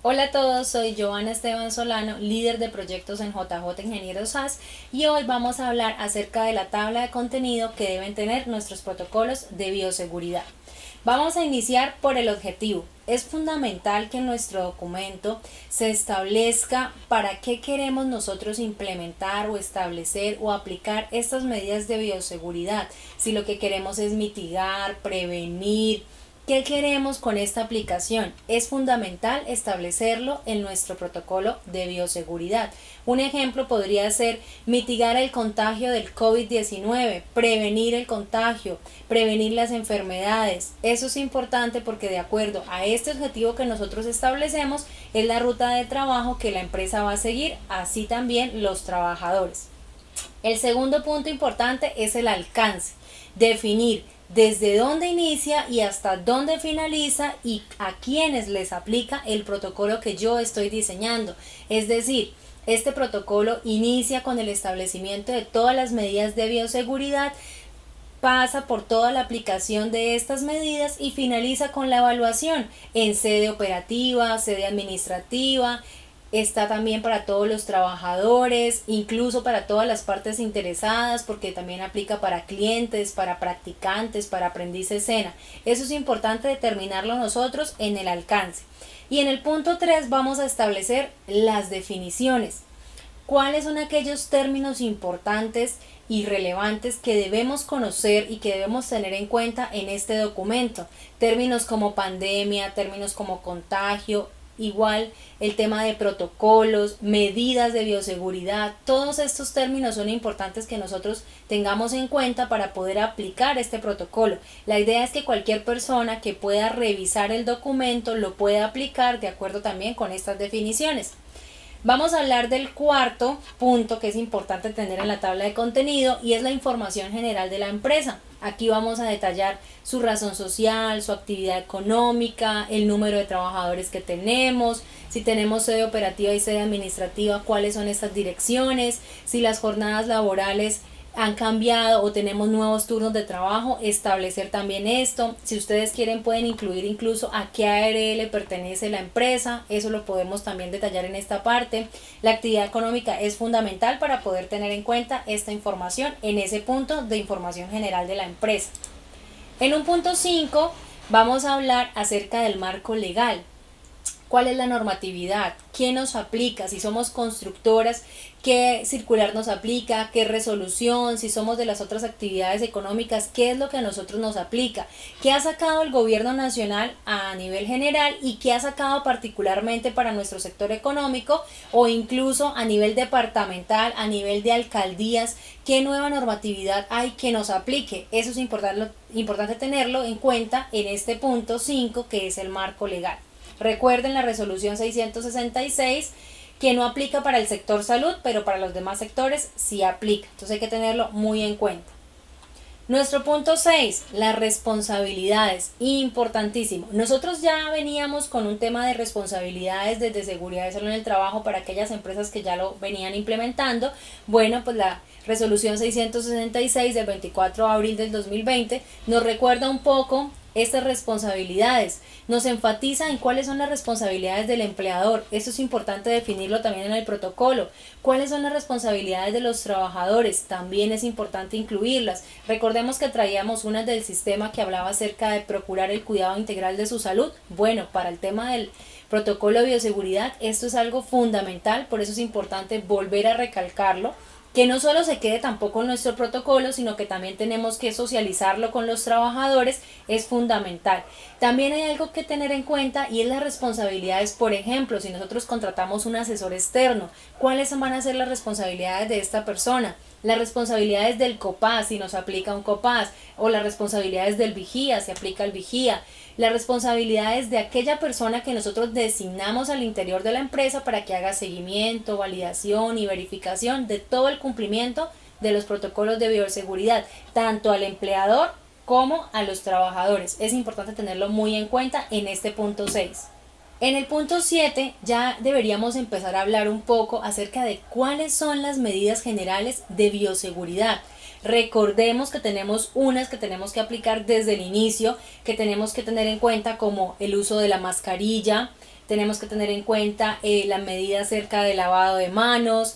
Hola a todos, soy Joana Esteban Solano, líder de proyectos en JJ Ingenieros SAS y hoy vamos a hablar acerca de la tabla de contenido que deben tener nuestros protocolos de bioseguridad. Vamos a iniciar por el objetivo. Es fundamental que en nuestro documento se establezca para qué queremos nosotros implementar o establecer o aplicar estas medidas de bioseguridad. Si lo que queremos es mitigar, prevenir, ¿qué queremos con esta aplicación? Es fundamental establecerlo en nuestro protocolo de bioseguridad. Un ejemplo podría ser mitigar el contagio del COVID-19, prevenir el contagio, prevenir las enfermedades. Eso es importante porque de acuerdo a este objetivo que nosotros establecemos es la ruta de trabajo que la empresa va a seguir, así también los trabajadores. El segundo punto importante es el alcance. Definir desde dónde inicia y hasta dónde finaliza y a quienes les aplica el protocolo que yo estoy diseñando. Es decir, este protocolo inicia con el establecimiento de todas las medidas de bioseguridad, pasa por toda la aplicación de estas medidas y finaliza con la evaluación en sede operativa, sede administrativa. Está también para todos los trabajadores, incluso para todas las partes interesadas, porque también aplica para clientes, para practicantes, para aprendiz escena. Eso es importante determinarlo nosotros en el alcance. Y en el punto 3 vamos a establecer las definiciones. ¿Cuáles son aquellos términos importantes y relevantes que debemos conocer y que debemos tener en cuenta en este documento? Términos como pandemia, términos como contagio, igual el tema de protocolos, medidas de bioseguridad, todos estos términos son importantes que nosotros tengamos en cuenta para poder aplicar este protocolo. La idea es que cualquier persona que pueda revisar el documento lo pueda aplicar de acuerdo también con estas definiciones. Vamos a hablar del cuarto punto que es importante tener en la tabla de contenido y es la información general de la empresa. Aquí vamos a detallar su razón social, su actividad económica, el número de trabajadores que tenemos, si tenemos sede operativa y sede administrativa, cuáles son estas direcciones, si las jornadas laborales han cambiado o tenemos nuevos turnos de trabajo, establecer también esto. Si ustedes quieren pueden incluir incluso a qué ARL pertenece la empresa, eso lo podemos también detallar en esta parte. La actividad económica es fundamental para poder tener en cuenta esta información en ese punto de información general de la empresa. En un punto 5 vamos a hablar acerca del marco legal. ¿Cuál es la normatividad? ¿Qué nos aplica? Si somos constructoras, ¿qué circular nos aplica? ¿Qué resolución? Si somos de las otras actividades económicas, ¿qué es lo que a nosotros nos aplica? ¿Qué ha sacado el gobierno nacional a nivel general y qué ha sacado particularmente para nuestro sector económico o incluso a nivel departamental, a nivel de alcaldías? ¿Qué nueva normatividad hay que nos aplique? Eso es importante tenerlo en cuenta en este punto 5 que es el marco legal. Recuerden la resolución 666 que no aplica para el sector salud, pero para los demás sectores sí aplica. Entonces hay que tenerlo muy en cuenta. Nuestro punto 6, las responsabilidades, importantísimo. Nosotros ya veníamos con un tema de responsabilidades desde seguridad y salud en el trabajo para aquellas empresas que ya lo venían implementando. Bueno, pues la resolución 666 del 24 de abril del 2020 nos recuerda un poco estas responsabilidades, nos enfatiza en cuáles son las responsabilidades del empleador. Eso es importante definirlo también en el protocolo. ¿Cuáles son las responsabilidades de los trabajadores? También es importante incluirlas. Recordemos que traíamos unas del sistema que hablaba acerca de procurar el cuidado integral de su salud. Bueno, para el tema del protocolo de bioseguridad esto es algo fundamental, por eso es importante volver a recalcarlo, que no solo se quede tampoco en nuestro protocolo, sino que también tenemos que socializarlo con los trabajadores, es fundamental. También hay algo que tener en cuenta y es las responsabilidades. Por ejemplo, si nosotros contratamos un asesor externo, ¿cuáles van a ser las responsabilidades de esta persona? Las responsabilidades del COPAS, si nos aplica un COPAS, o las responsabilidades del vigía, si aplica el vigía, las responsabilidades de aquella persona que nosotros designamos al interior de la empresa para que haga seguimiento, validación y verificación de todo el cumplimiento de los protocolos de bioseguridad, tanto al empleador como a los trabajadores. Es importante tenerlo muy en cuenta en este punto 6. En el punto 7 ya deberíamos empezar a hablar un poco acerca de cuáles son las medidas generales de bioseguridad. Recordemos que tenemos unas que tenemos que aplicar desde el inicio, que tenemos que tener en cuenta, como el uso de la mascarilla, tenemos que tener en cuenta las medidas acerca del lavado de manos,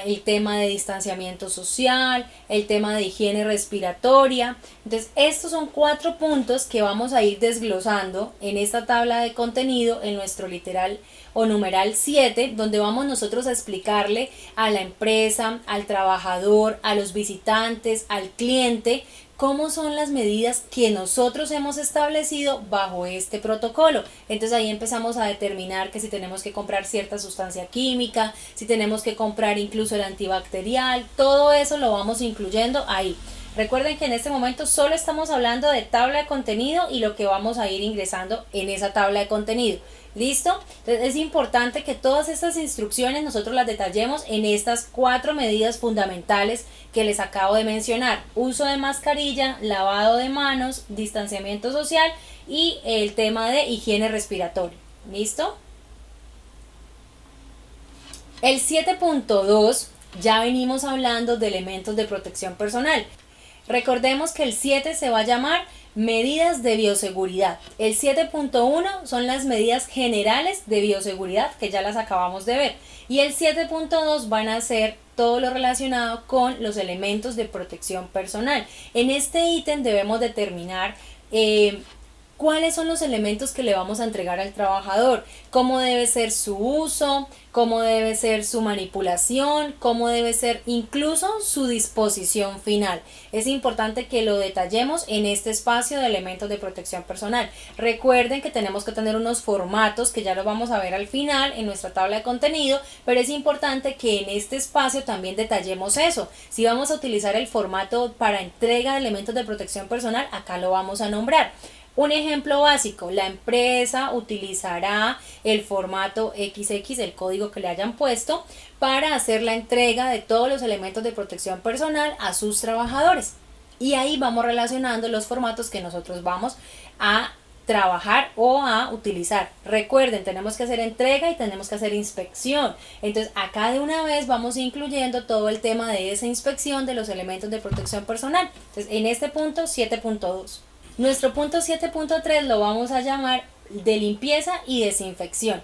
el tema de distanciamiento social, el tema de higiene respiratoria. Entonces estos son 4 puntos que vamos a ir desglosando en esta tabla de contenido en nuestro literal o numeral 7, donde vamos nosotros a explicarle a la empresa, al trabajador, a los visitantes, al cliente, cómo son las medidas que nosotros hemos establecido bajo este protocolo. Entonces ahí empezamos a determinar que si tenemos que comprar cierta sustancia química, si tenemos que comprar incluso el antibacterial, todo eso lo vamos incluyendo ahí. Recuerden que en este momento solo estamos hablando de tabla de contenido y lo que vamos a ir ingresando en esa tabla de contenido. ¿Listo? Entonces es importante que todas estas instrucciones nosotros las detallemos en estas 4 medidas fundamentales que les acabo de mencionar: uso de mascarilla, lavado de manos, distanciamiento social y el tema de higiene respiratoria. ¿Listo? El 7.2 ya venimos hablando de elementos de protección personal. Recordemos que el 7 se va a llamar medidas de bioseguridad. El 7.1 son las medidas generales de bioseguridad, que ya las acabamos de ver. Y el 7.2 van a ser todo lo relacionado con los elementos de protección personal. En este ítem debemos determinar cuáles son los elementos que le vamos a entregar al trabajador, cómo debe ser su uso, cómo debe ser su manipulación, cómo debe ser incluso su disposición final. Es importante que lo detallemos en este espacio de elementos de protección personal. Recuerden que tenemos que tener unos formatos que ya los vamos a ver al final en nuestra tabla de contenido, pero es importante que en este espacio también detallemos eso. Si vamos a utilizar el formato para entrega de elementos de protección personal, acá lo vamos a nombrar. Un ejemplo básico: la empresa utilizará el formato XX, el código que le hayan puesto, para hacer la entrega de todos los elementos de protección personal a sus trabajadores. Y ahí vamos relacionando los formatos que nosotros vamos a trabajar o a utilizar. Recuerden, tenemos que hacer entrega y tenemos que hacer inspección. Entonces acá de una vez vamos incluyendo todo el tema de esa inspección de los elementos de protección personal. Entonces en este punto 7.2. Nuestro punto 7.3 lo vamos a llamar de limpieza y desinfección.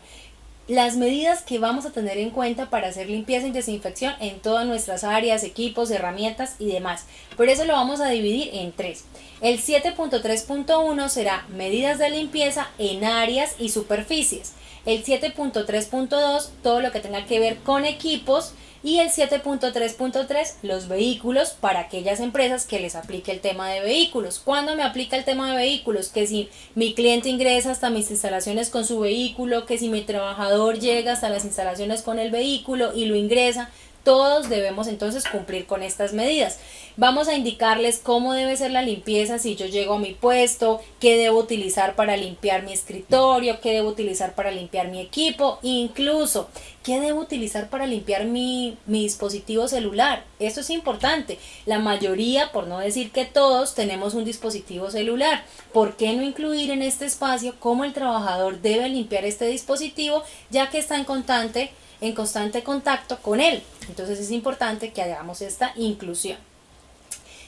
Las medidas que vamos a tener en cuenta para hacer limpieza y desinfección en todas nuestras áreas, equipos, herramientas y demás. Por eso lo vamos a dividir en 3. El 7.3.1 será medidas de limpieza en áreas y superficies. El 7.3.2 todo lo que tenga que ver con equipos. Y el 7.3.3 los vehículos, para aquellas empresas que les aplique el tema de vehículos. ¿Cuándo me aplica el tema de vehículos? Que si mi cliente ingresa hasta mis instalaciones con su vehículo, que si mi trabajador llega hasta las instalaciones con el vehículo y lo ingresa. Todos debemos entonces cumplir con estas medidas. Vamos a indicarles cómo debe ser la limpieza si yo llego a mi puesto, qué debo utilizar para limpiar mi escritorio, qué debo utilizar para limpiar mi equipo, incluso qué debo utilizar para limpiar mi dispositivo celular. Esto es importante. La mayoría, por no decir que todos, tenemos un dispositivo celular. ¿Por qué no incluir en este espacio cómo el trabajador debe limpiar este dispositivo, ya que está en constante contacto con él? Entonces es importante que hagamos esta inclusión.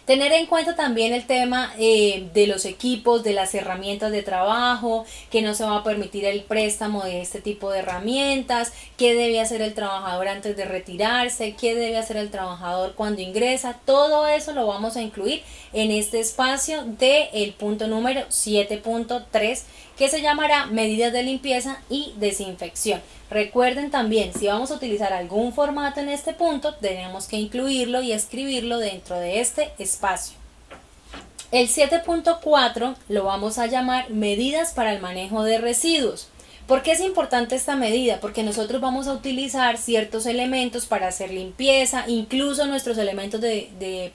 Tener en cuenta también el tema de los equipos, de las herramientas de trabajo, que no se va a permitir el préstamo de este tipo de herramientas, qué debe hacer el trabajador antes de retirarse, qué debe hacer el trabajador cuando ingresa. Todo eso lo vamos a incluir en este espacio del punto número 7.3, que se llamará medidas de limpieza y desinfección. Recuerden también, si vamos a utilizar algún formato en este punto, tenemos que incluirlo y escribirlo dentro de este espacio. El 7.4 lo vamos a llamar medidas para el manejo de residuos. ¿Por qué es importante esta medida? Porque nosotros vamos a utilizar ciertos elementos para hacer limpieza, incluso nuestros elementos de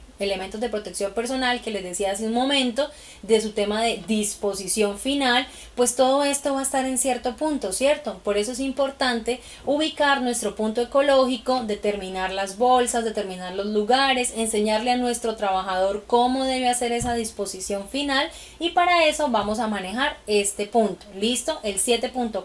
protección personal que les decía hace un momento, de su tema de disposición final, pues todo esto va a estar en cierto punto, ¿cierto? Por eso es importante ubicar nuestro punto ecológico, determinar las bolsas, determinar los lugares, enseñarle a nuestro trabajador cómo debe hacer esa disposición final, y para eso vamos a manejar este punto. ¿Listo? El 7.4.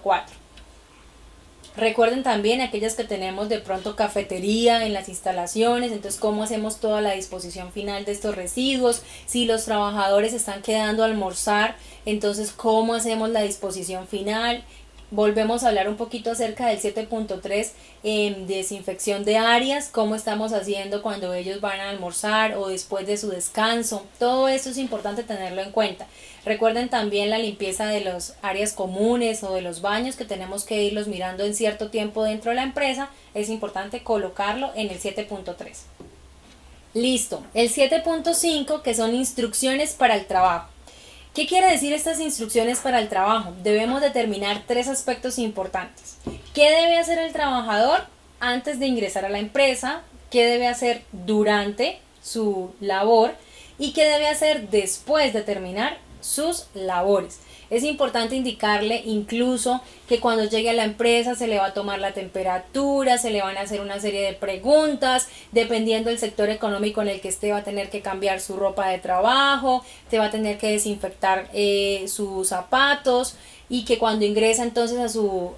Recuerden también aquellas que tenemos de pronto cafetería en las instalaciones, entonces cómo hacemos toda la disposición final de estos residuos. Si los trabajadores están quedando a almorzar, entonces cómo hacemos la disposición final. Volvemos a hablar un poquito acerca del 7.3, desinfección de áreas, cómo estamos haciendo cuando ellos van a almorzar o después de su descanso. Todo eso es importante tenerlo en cuenta. Recuerden también la limpieza de las áreas comunes o de los baños que tenemos que irlos mirando en cierto tiempo dentro de la empresa. Es importante colocarlo en el 7.3. Listo, el 7.5, que son instrucciones para el trabajo. ¿Qué quiere decir estas instrucciones para el trabajo? Debemos determinar 3 aspectos importantes. ¿Qué debe hacer el trabajador antes de ingresar a la empresa? ¿Qué debe hacer durante su labor? ¿Y qué debe hacer después de terminar sus labores? Es importante indicarle incluso que cuando llegue a la empresa se le va a tomar la temperatura, se le van a hacer una serie de preguntas, dependiendo del sector económico en el que esté va a tener que cambiar su ropa de trabajo, se va a tener que desinfectar sus zapatos, y que cuando ingresa entonces a su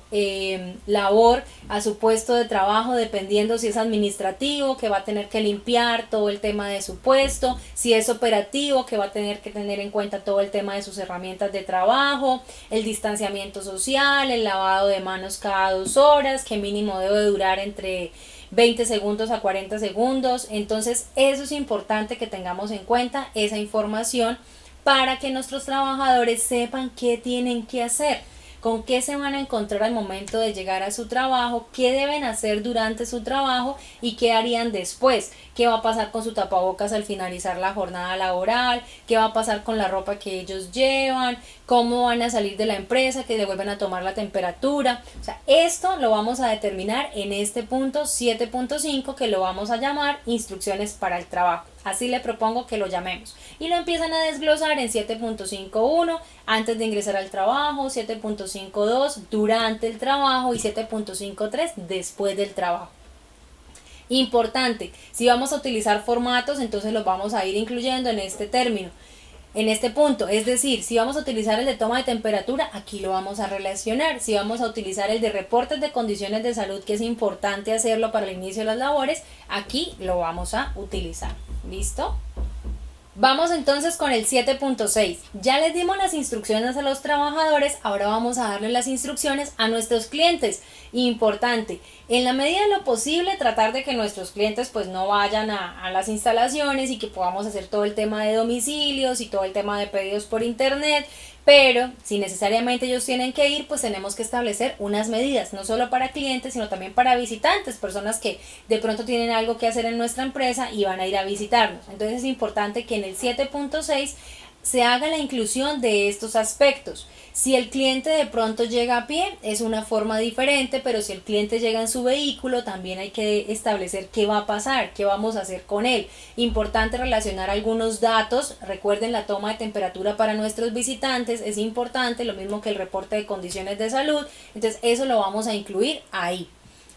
labor, a su puesto de trabajo, dependiendo si es administrativo, que va a tener que limpiar todo el tema de su puesto, si es operativo, que va a tener que tener en cuenta todo el tema de sus herramientas de trabajo, el distanciamiento social, el lavado de manos cada 2 horas, que mínimo debe durar entre 20 segundos a 40 segundos. Entonces eso es importante que tengamos en cuenta esa información para que nuestros trabajadores sepan qué tienen que hacer, con qué se van a encontrar al momento de llegar a su trabajo, qué deben hacer durante su trabajo y qué harían después, qué va a pasar con su tapabocas al finalizar la jornada laboral, qué va a pasar con la ropa que ellos llevan, cómo van a salir de la empresa, que le vuelven a tomar la temperatura. O sea, esto lo vamos a determinar en este punto 7.5, que lo vamos a llamar instrucciones para el trabajo. Así le propongo que lo llamemos. Y lo empiezan a desglosar en 7.5.1 antes de ingresar al trabajo, 7.5.2 durante el trabajo y 7.5.3 después del trabajo. Importante, si vamos a utilizar formatos, entonces los vamos a ir incluyendo en este término, en este punto. Es decir, si vamos a utilizar el de toma de temperatura, aquí lo vamos a relacionar. Si vamos a utilizar el de reportes de condiciones de salud, que es importante hacerlo para el inicio de las labores, aquí lo vamos a utilizar. ¿Listo? Vamos entonces con el 7.6. Ya les dimos las instrucciones a los trabajadores, ahora vamos a darle las instrucciones a nuestros clientes. Importante, en la medida de lo posible tratar de que nuestros clientes pues no vayan a las instalaciones y que podamos hacer todo el tema de domicilios y todo el tema de pedidos por internet. Pero si necesariamente ellos tienen que ir, pues tenemos que establecer unas medidas, no solo para clientes, sino también para visitantes, personas que de pronto tienen algo que hacer en nuestra empresa y van a ir a visitarnos. Entonces es importante que en el 7.6 se haga la inclusión de estos aspectos. Si el cliente de pronto llega a pie, es una forma diferente, pero si el cliente llega en su vehículo, también hay que establecer qué va a pasar, qué vamos a hacer con él. Importante relacionar algunos datos. Recuerden, la toma de temperatura para nuestros visitantes es importante, lo mismo que el reporte de condiciones de salud. Entonces eso lo vamos a incluir ahí.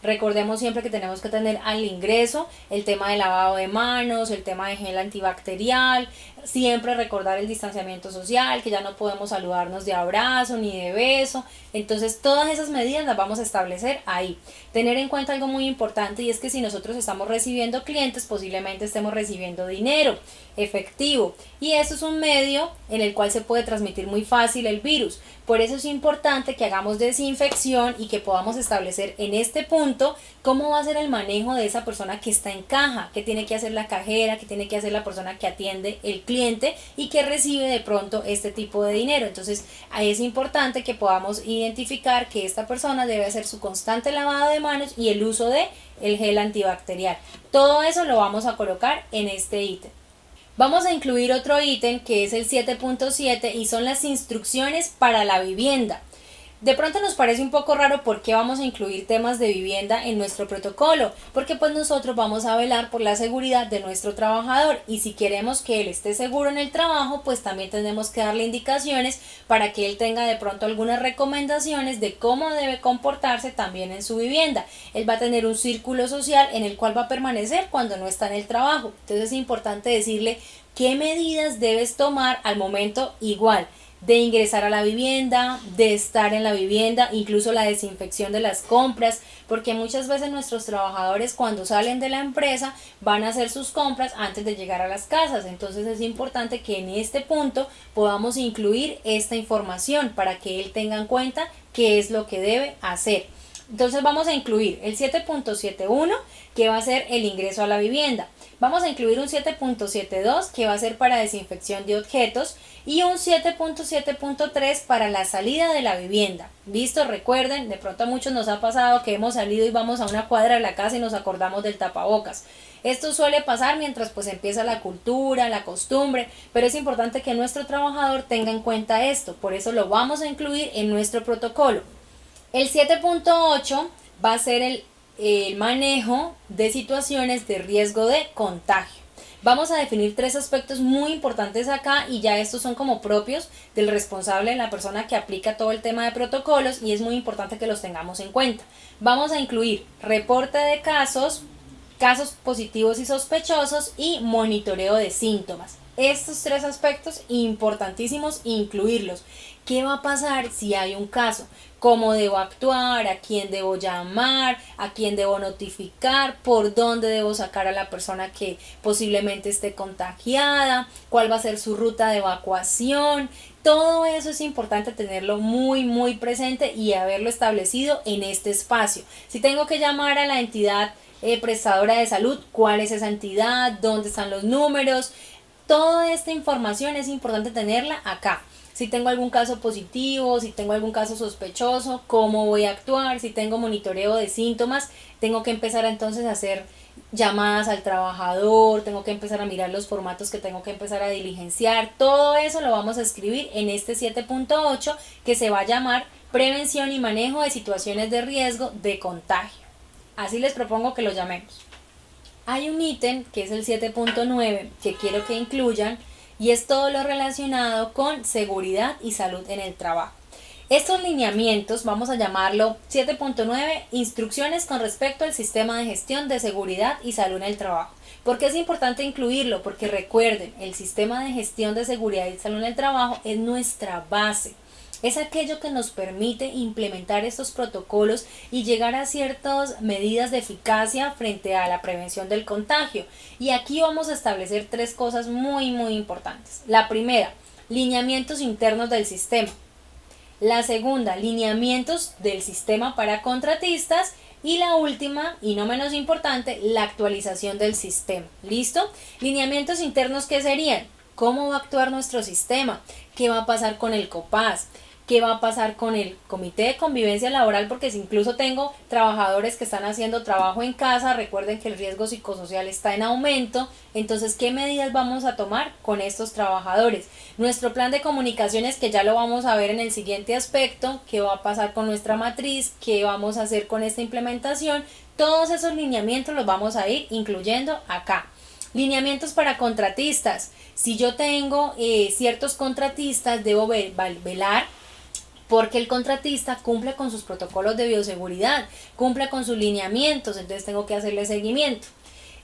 Recordemos siempre que tenemos que tener al ingreso el tema de lavado de manos, el tema de gel antibacterial, siempre recordar el distanciamiento social, que ya no podemos saludarnos de abrazo ni de beso. Entonces todas esas medidas las vamos a establecer ahí. Tener en cuenta algo muy importante, y es que si nosotros estamos recibiendo clientes, posiblemente estemos recibiendo dinero efectivo, y eso es un medio en el cual se puede transmitir muy fácil el virus. Por eso es importante que hagamos desinfección y que podamos establecer en este punto cómo va a ser el manejo de esa persona que está en caja, qué tiene que hacer la cajera, qué tiene que hacer la persona que atiende el cliente y que recibe de pronto este tipo de dinero. Entonces ahí es importante que podamos identificar que esta persona debe hacer su constante lavado de manos y el uso de el gel antibacterial. Todo eso lo vamos a colocar en este ítem. Vamos a incluir otro ítem que es el 7.7 y son las instrucciones para la vivienda. De pronto nos parece un poco raro por qué vamos a incluir temas de vivienda en nuestro protocolo, porque pues nosotros vamos a velar por la seguridad de nuestro trabajador, y si queremos que él esté seguro en el trabajo, pues también tenemos que darle indicaciones para que él tenga de pronto algunas recomendaciones de cómo debe comportarse también en su vivienda. Él va a tener un círculo social en el cual va a permanecer cuando no está en el trabajo. Entonces es importante decirle qué medidas debes tomar al momento. Igual, de ingresar a la vivienda, de estar en la vivienda, incluso la desinfección de las compras, porque muchas veces nuestros trabajadores cuando salen de la empresa van a hacer sus compras antes de llegar a las casas. Entonces es importante que en este punto podamos incluir esta información para que él tenga en cuenta qué es lo que debe hacer. Entonces vamos a incluir el 7.71 que va a ser el ingreso a la vivienda. Vamos a incluir un 7.72 que va a ser para desinfección de objetos y un 7.7.3 para la salida de la vivienda. ¿Listo? Recuerden, de pronto a muchos nos ha pasado que hemos salido y vamos a una cuadra de la casa y nos acordamos del tapabocas. Esto suele pasar mientras pues empieza la cultura, la costumbre, pero es importante que nuestro trabajador tenga en cuenta esto, por eso lo vamos a incluir en nuestro protocolo. El 7.8 va a ser el manejo de situaciones de riesgo de contagio. Vamos a definir 3 aspectos muy importantes acá y ya estos son como propios del responsable, la persona que aplica todo el tema de protocolos y es muy importante que los tengamos en cuenta. Vamos a incluir reporte de casos, casos positivos y sospechosos y monitoreo de síntomas. Estos 3 aspectos importantísimos incluirlos. ¿Qué va a pasar si hay un caso? ¿Cómo debo actuar? ¿A quién debo llamar? ¿A quién debo notificar? ¿Por dónde debo sacar a la persona que posiblemente esté contagiada? ¿Cuál va a ser su ruta de evacuación? Todo eso es importante tenerlo muy presente y haberlo establecido en este espacio. Si tengo que llamar a la entidad prestadora de salud, ¿cuál es esa entidad? ¿Dónde están los números? Toda esta información es importante tenerla acá. Si tengo algún caso positivo, si tengo algún caso sospechoso, cómo voy a actuar, si tengo monitoreo de síntomas, tengo que empezar entonces a hacer llamadas al trabajador, tengo que empezar a mirar los formatos que tengo que empezar a diligenciar. Todo eso lo vamos a escribir en este 7.8 que se va a llamar prevención y manejo de situaciones de riesgo de contagio. Así les propongo que lo llamemos. Hay un ítem que es el 7.9 que quiero que incluyan y es todo lo relacionado con seguridad y salud en el trabajo. Estos lineamientos, vamos a llamarlo 7.9, instrucciones con respecto al sistema de gestión de seguridad y salud en el trabajo. ¿Por qué es importante incluirlo? Porque recuerden, el sistema de gestión de seguridad y salud en el trabajo es nuestra base. Es aquello que nos permite implementar estos protocolos y llegar a ciertas medidas de eficacia frente a la prevención del contagio. Y aquí vamos a establecer 3 cosas muy importantes. La primera, lineamientos internos del sistema. La segunda, lineamientos del sistema para contratistas. Y la última, y no menos importante, la actualización del sistema. ¿Listo? Lineamientos internos, ¿qué serían? ¿Cómo va a actuar nuestro sistema? ¿Qué va a pasar con el COPAS? ¿Qué va a pasar con el comité de convivencia laboral? Porque si incluso tengo trabajadores que están haciendo trabajo en casa, recuerden que el riesgo psicosocial está en aumento, entonces ¿qué medidas vamos a tomar con estos trabajadores? Nuestro plan de comunicaciones, que ya lo vamos a ver en el siguiente aspecto, ¿qué va a pasar con nuestra matriz? ¿Qué vamos a hacer con esta implementación? Todos esos lineamientos los vamos a ir incluyendo acá. Lineamientos para contratistas. Si yo tengo ciertos contratistas, debo velar porque el contratista cumple con sus protocolos de bioseguridad, cumple con sus lineamientos, entonces tengo que hacerle seguimiento.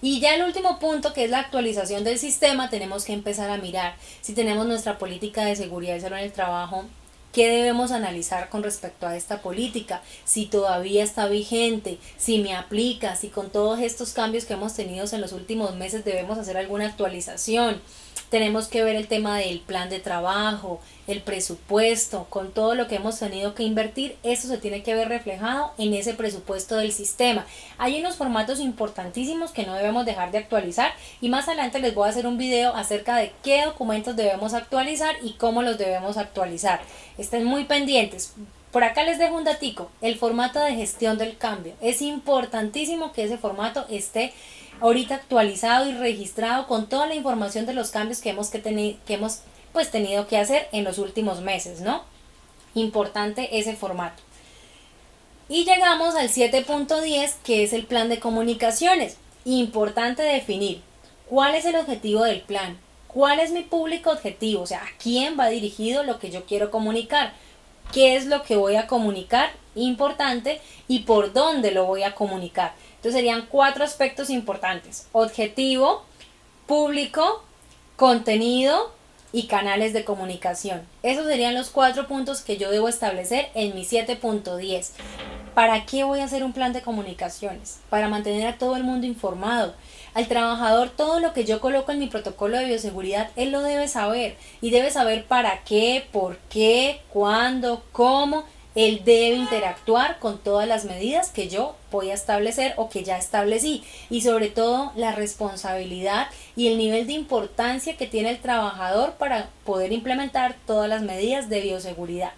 Y ya el último punto, que es la actualización del sistema, tenemos que empezar a mirar si tenemos nuestra política de seguridad y salud en el trabajo, qué debemos analizar con respecto a esta política, si todavía está vigente, si me aplica, si con todos estos cambios que hemos tenido en los últimos meses debemos hacer alguna actualización. Tenemos que ver el tema del plan de trabajo, el presupuesto, con todo lo que hemos tenido que invertir, eso se tiene que ver reflejado en ese presupuesto del sistema. Hay unos formatos importantísimos que no debemos dejar de actualizar y más adelante les voy a hacer un video acerca de qué documentos debemos actualizar y cómo los debemos actualizar. Estén muy pendientes. Por acá les dejo un datico, el formato de gestión del cambio. Es importantísimo que ese formato esté ahorita actualizado y registrado con toda la información de los cambios que hemos tenido que hacer en los últimos meses, ¿no? Importante ese formato. Y llegamos al 7.10, que es el plan de comunicaciones. Importante definir cuál es el objetivo del plan, cuál es mi público objetivo, o sea, a quién va dirigido lo que yo quiero comunicar, qué es lo que voy a comunicar, importante, y por dónde lo voy a comunicar. Entonces serían 4 aspectos importantes: objetivo, público, contenido y canales de comunicación. Esos serían los 4 puntos que yo debo establecer en mi 7.10. ¿Para qué voy a hacer un plan de comunicaciones? Para mantener a todo el mundo informado. Al trabajador, todo lo que yo coloco en mi protocolo de bioseguridad, él lo debe saber. Y debe saber para qué, por qué, cuándo, cómo. Él debe interactuar con todas las medidas que yo voy a establecer o que ya establecí. Y sobre todo la responsabilidad y el nivel de importancia que tiene el trabajador para poder implementar todas las medidas de bioseguridad.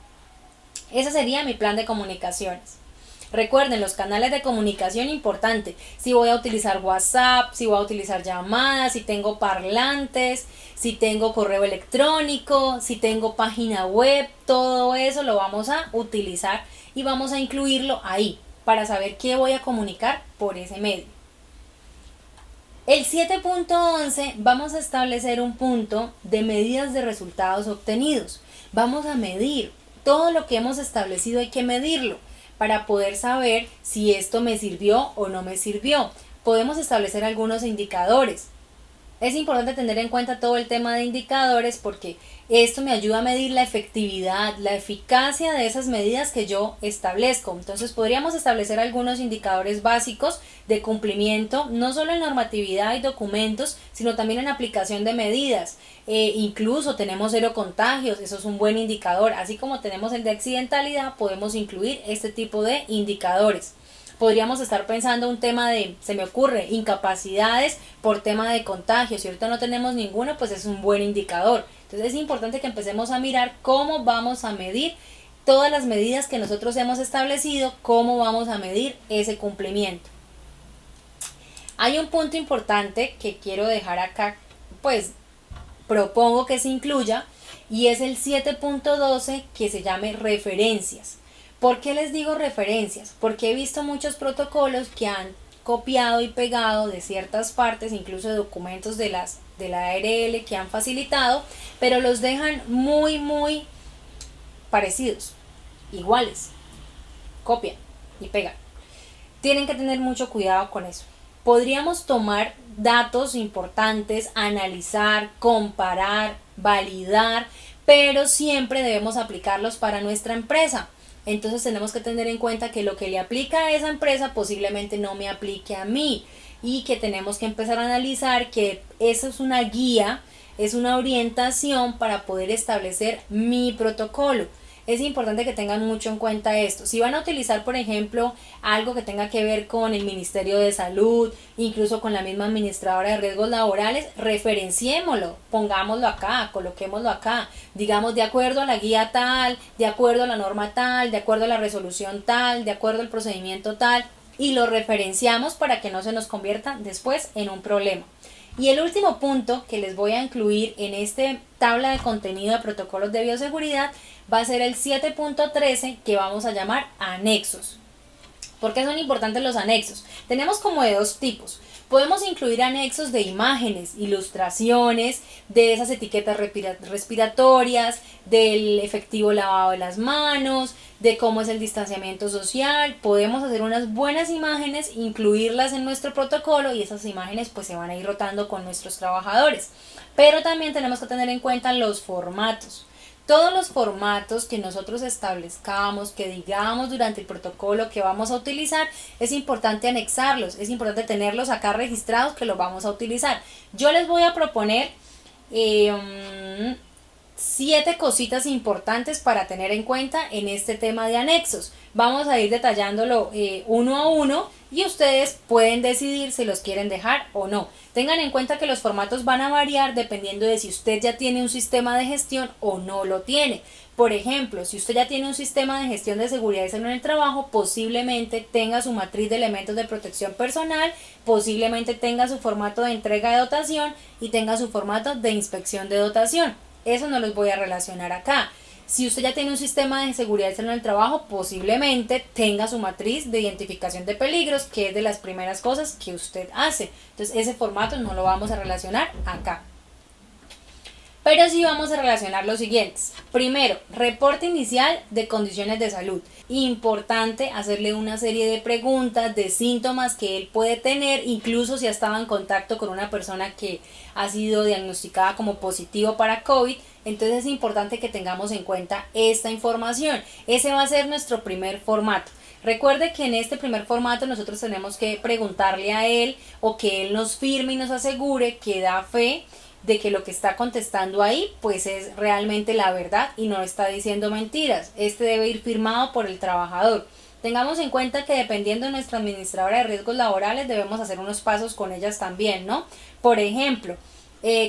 Ese sería mi plan de comunicaciones. Recuerden, los canales de comunicación importante, si voy a utilizar WhatsApp, si voy a utilizar llamadas, si tengo parlantes, si tengo correo electrónico, si tengo página web, todo eso lo vamos a utilizar y vamos a incluirlo ahí para saber qué voy a comunicar por ese medio. El 7.11 vamos a establecer un punto de medidas de resultados obtenidos. Vamos a medir todo lo que hemos establecido, hay que medirlo para poder saber si esto me sirvió o no me sirvió. Podemos establecer algunos indicadores. Es importante tener en cuenta todo el tema de indicadores porque esto me ayuda a medir la efectividad, la eficacia de esas medidas que yo establezco. Entonces podríamos establecer algunos indicadores básicos de cumplimiento, no solo en normatividad y documentos, sino también en aplicación de medidas. Incluso tenemos 0 contagios, eso es un buen indicador. Así como tenemos el de accidentalidad, podemos incluir este tipo de indicadores. Podríamos estar pensando un tema de, se me ocurre, incapacidades por tema de contagio. Si ahorita no tenemos ninguno, pues es un buen indicador. Entonces es importante que empecemos a mirar cómo vamos a medir todas las medidas que nosotros hemos establecido, cómo vamos a medir ese cumplimiento. Hay un punto importante que quiero dejar acá, pues propongo que se incluya, y es el 7.12 que se llame referencias. ¿Por qué les digo referencias? Porque he visto muchos protocolos que han copiado y pegado de ciertas partes, incluso de documentos de la ARL que han facilitado, pero los dejan muy parecidos, iguales, copian y pegan. Tienen que tener mucho cuidado con eso. Podríamos tomar datos importantes, analizar, comparar, validar, pero siempre debemos aplicarlos para nuestra empresa. Entonces tenemos que tener en cuenta que lo que le aplica a esa empresa posiblemente no me aplique a mí y que tenemos que empezar a analizar que eso es una guía, es una orientación para poder establecer mi protocolo. Es importante que tengan mucho en cuenta esto. Si van a utilizar, por ejemplo, algo que tenga que ver con el Ministerio de Salud, incluso con la misma administradora de riesgos laborales, referenciémoslo, pongámoslo acá, coloquémoslo acá, digamos de acuerdo a la guía tal, de acuerdo a la norma tal, de acuerdo a la resolución tal, de acuerdo al procedimiento tal, y lo referenciamos para que no se nos convierta después en un problema. Y el último punto que les voy a incluir en este tabla de contenido de protocolos de bioseguridad va a ser el 7.13 que vamos a llamar anexos. ¿Por qué son importantes los anexos? Tenemos como de 2 tipos. Podemos incluir anexos de imágenes, ilustraciones, de esas etiquetas respiratorias, del efectivo lavado de las manos, de cómo es el distanciamiento social. Podemos hacer unas buenas imágenes, incluirlas en nuestro protocolo y esas imágenes pues se van a ir rotando con nuestros trabajadores. Pero también tenemos que tener en cuenta los formatos. Todos los formatos que nosotros establezcamos, que digamos durante el protocolo que vamos a utilizar, es importante anexarlos, es importante tenerlos acá registrados que los vamos a utilizar. Yo les voy a proponer 7 cositas importantes para tener en cuenta en este tema de anexos. Vamos a ir detallándolo uno a uno y ustedes pueden decidir si los quieren dejar o no. Tengan en cuenta que los formatos van a variar dependiendo de si usted ya tiene un sistema de gestión o no lo tiene. Por ejemplo, si usted ya tiene un sistema de gestión de seguridad y salud en el trabajo, posiblemente tenga su matriz de elementos de protección personal, posiblemente tenga su formato de entrega de dotación y tenga su formato de inspección de dotación. Eso no los voy a relacionar acá. Si usted ya tiene un sistema de seguridad y salud en el trabajo, posiblemente tenga su matriz de identificación de peligros, que es de las primeras cosas que usted hace. Entonces ese formato no lo vamos a relacionar acá. Pero sí vamos a relacionar los siguientes. Primero, reporte inicial de condiciones de salud. Importante hacerle una serie de preguntas de síntomas que él puede tener, incluso si ha estado en contacto con una persona que ha sido diagnosticada como positivo para COVID. Entonces es importante que tengamos en cuenta esta información. Ese va a ser nuestro primer formato. Recuerde que en este primer formato nosotros tenemos que preguntarle a él o que él nos firme y nos asegure que da fe de que lo que está contestando ahí pues es realmente la verdad y no está diciendo mentiras. Este debe ir firmado por el trabajador. Tengamos en cuenta que dependiendo de nuestra administradora de riesgos laborales debemos hacer unos pasos con ellas también, ¿no? Por ejemplo,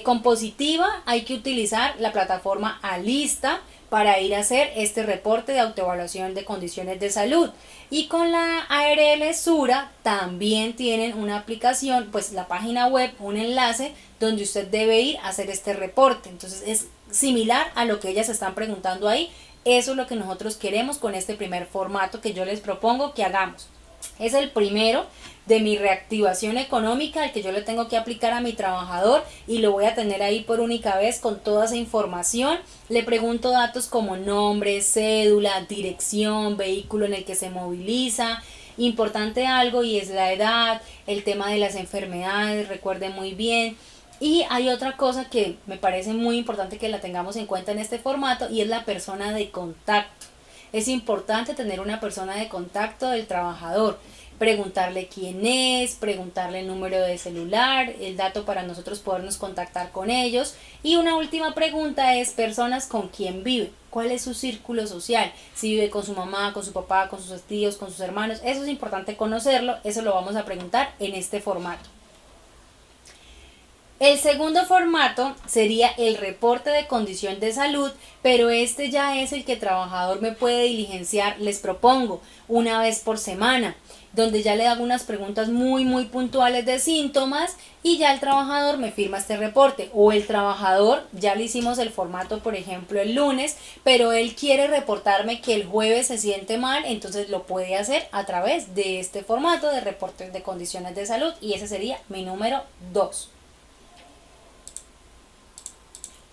con Positiva hay que utilizar la plataforma Alista para ir a hacer este reporte de autoevaluación de condiciones de salud. Y con la ARL Sura también tienen una aplicación, pues la página web, un enlace donde usted debe ir a hacer este reporte. Entonces es similar a lo que ellas están preguntando ahí. Eso es lo que nosotros queremos con este primer formato que yo les propongo que hagamos. Es el primero de mi reactivación económica, el que yo le tengo que aplicar a mi trabajador y lo voy a tener ahí por única vez con toda esa información. Le pregunto datos como nombre, cédula, dirección, vehículo en el que se moviliza. Importante algo y es la edad, el tema de las enfermedades, recuerde muy bien. Y hay otra cosa que me parece muy importante que la tengamos en cuenta en este formato y es la persona de contacto. Es importante tener una persona de contacto del trabajador, preguntarle quién es, preguntarle el número de celular, el dato para nosotros podernos contactar con ellos. Y una última pregunta es personas con quién vive, cuál es su círculo social, si vive con su mamá, con su papá, con sus tíos, con sus hermanos. Eso es importante conocerlo, eso lo vamos a preguntar en este formato. El segundo formato sería el reporte de condición de salud, pero este ya es el que el trabajador me puede diligenciar, les propongo, una vez por semana, donde ya le hago unas preguntas muy puntuales de síntomas y ya el trabajador me firma este reporte. O el trabajador, ya le hicimos el formato por ejemplo el lunes, pero él quiere reportarme que el jueves se siente mal, entonces lo puede hacer a través de este formato de reportes de condiciones de salud y ese sería mi número 2.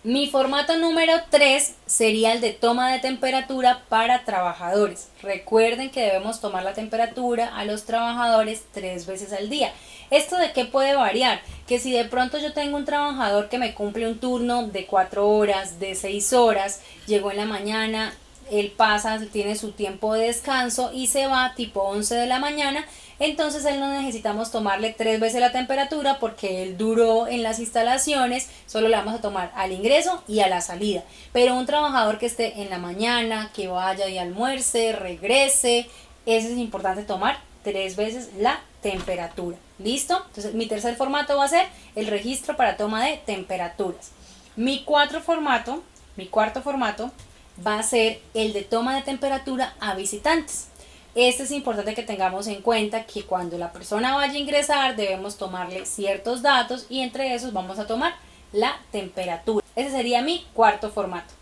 Mi formato número 3 sería el de toma de temperatura para trabajadores. Recuerden que debemos tomar la temperatura a los trabajadores 3 veces al día. ¿Esto de qué puede variar? Que si de pronto yo tengo un trabajador que me cumple un turno de 4 horas, de 6 horas, llegó en la mañana, él pasa, tiene su tiempo de descanso y se va tipo 11 de la mañana, entonces él no necesitamos tomarle 3 veces la temperatura porque él duró en las instalaciones, solo le vamos a tomar al ingreso y a la salida. Pero un trabajador que esté en la mañana, que vaya y almuerce, regrese, ese es importante tomar 3 veces la temperatura. ¿Listo? Entonces mi tercer formato va a ser el registro para toma de temperaturas. Mi cuarto formato va a ser el de toma de temperatura a visitantes. Este es importante que tengamos en cuenta que cuando la persona vaya a ingresar debemos tomarle ciertos datos y entre esos vamos a tomar la temperatura. Ese sería mi cuarto formato.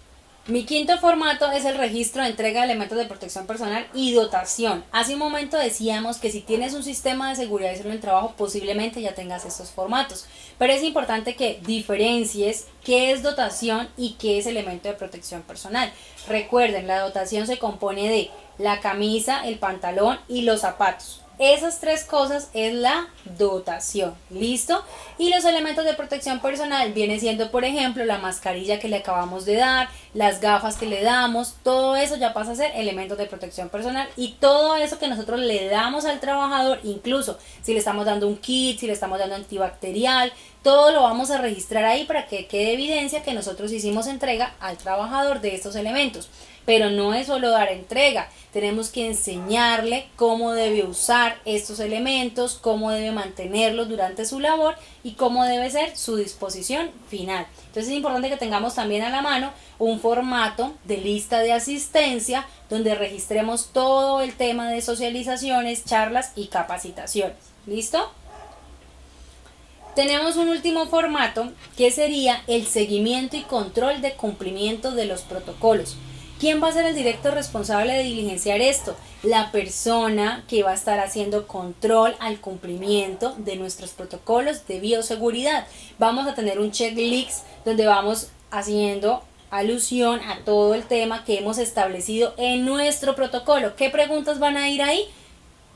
Mi quinto formato es el registro de entrega de elementos de protección personal y dotación. Hace un momento decíamos que si tienes un sistema de seguridad y salud en el trabajo posiblemente ya tengas estos formatos, pero es importante que diferencies qué es dotación y qué es elemento de protección personal. Recuerden, la dotación se compone de la camisa, el pantalón y los zapatos. Esas 3 cosas es la dotación, ¿listo? Y los elementos de protección personal viene siendo, por ejemplo, la mascarilla que le acabamos de dar, las gafas que le damos, todo eso ya pasa a ser elementos de protección personal y todo eso que nosotros le damos al trabajador, incluso si le estamos dando un kit, si le estamos dando antibacterial, todo lo vamos a registrar ahí para que quede evidencia que nosotros hicimos entrega al trabajador de estos elementos. Pero no es solo dar entrega, tenemos que enseñarle cómo debe usar estos elementos, cómo debe mantenerlos durante su labor y cómo debe ser su disposición final. Entonces es importante que tengamos también a la mano un formato de lista de asistencia donde registremos todo el tema de socializaciones, charlas y capacitaciones. ¿Listo? Tenemos un último formato que sería el seguimiento y control de cumplimiento de los protocolos. ¿Quién va a ser el directo responsable de diligenciar esto? La persona que va a estar haciendo control al cumplimiento de nuestros protocolos de bioseguridad. Vamos a tener un checklist donde vamos haciendo alusión a todo el tema que hemos establecido en nuestro protocolo. ¿Qué preguntas van a ir ahí?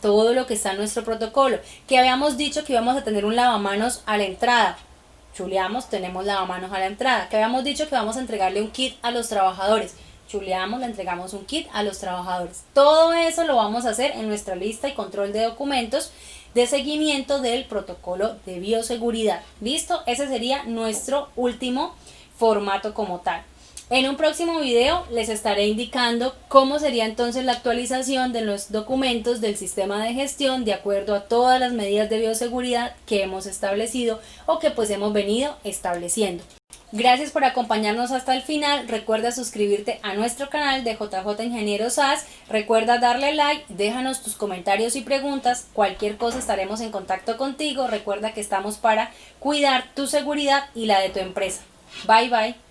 Todo lo que está en nuestro protocolo. Que habíamos dicho que íbamos a tener un lavamanos a la entrada. Chuleamos, tenemos lavamanos a la entrada. Que habíamos dicho que vamos a entregarle un kit a los trabajadores. Chuleamos, le entregamos un kit a los trabajadores. Todo eso lo vamos a hacer en nuestra lista y control de documentos de seguimiento del protocolo de bioseguridad. ¿Listo? Ese sería nuestro último formato como tal. En un próximo video les estaré indicando cómo sería entonces la actualización de los documentos del sistema de gestión de acuerdo a todas las medidas de bioseguridad que hemos establecido o que pues hemos venido estableciendo. Gracias por acompañarnos hasta el final. Recuerda suscribirte a nuestro canal de JJ Ingenieros SAS. Recuerda darle like, déjanos tus comentarios y preguntas. Cualquier cosa estaremos en contacto contigo. Recuerda que estamos para cuidar tu seguridad y la de tu empresa. Bye bye.